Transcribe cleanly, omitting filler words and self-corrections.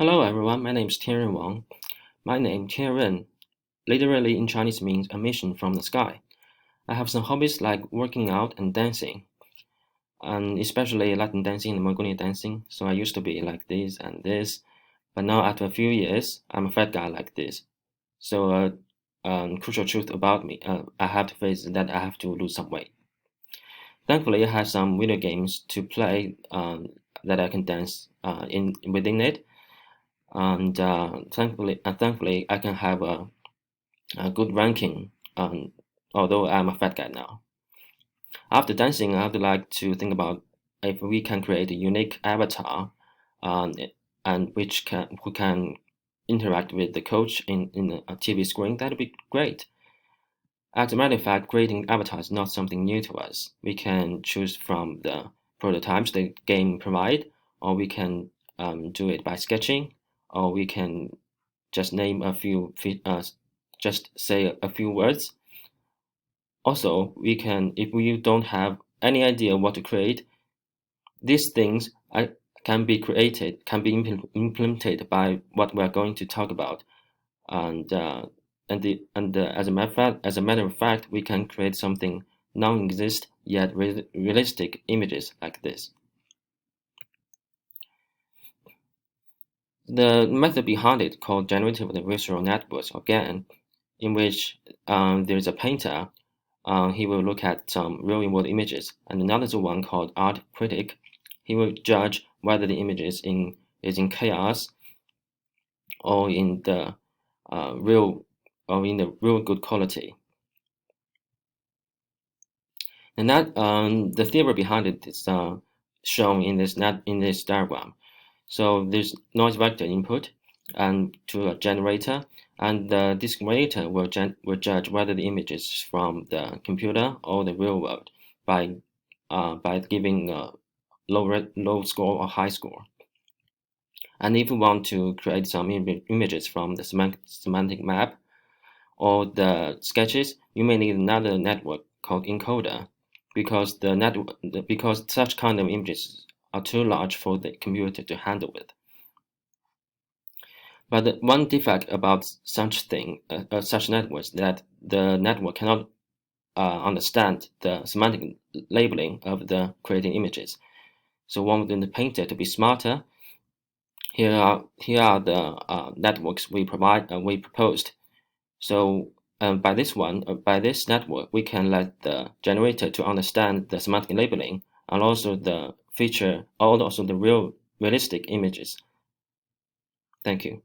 Hello everyone, my name is Tianren Wang. My name Tianren literally in Chinese means a mission from the sky. I have some hobbies like working out and dancing, and especially Latin dancing and Mongolian dancing. So I used to be like this and this, but now after a few years, I'm a fat guy like this. So crucial truth about me, I have to face that I have to lose some weight. Thankfully, I have some video games to play that I can dance in within it, and thankfully, I can have a good ranking. Although I'm a fat guy now. After dancing, I would like to think about if we can create a unique avatar, um, and who can interact with the coach in a TV screen. That'd be great. As a matter of fact, creating avatars is not something new to us. We can choose from the prototypes the game provide, or we can do it by sketching, or we can just name a few, just say a few words. Also, we can, if we don't have any idea what to create, these things can be created, can be implemented by what we are going to talk about, and as a matter of fact, we can create something non-exist yet realistic images like this. The method behind it, called generative visual networks or GAN, in which there is a painter. He will look at some real-world images, and another one called art critic. He will judge whether the image is in chaos or in the real good quality. And that the theory behind it is shown in this diagram. So there's noise vector input and to a generator, and the discriminator will judge whether the image is from the computer or the real world by giving a low score or high score. And if we want to create some images from the semantic map or the sketches, you may need another network called encoder, because because such kind of images are too large for the computer to handle with. But the one defect about such networks, that the network cannot understand the semantic labeling of the creating images. So one within the painter to be smarter. Here are the networks we proposed. So by this network, we can let the generator to understand the semantic labeling and also the realistic images. Thank you.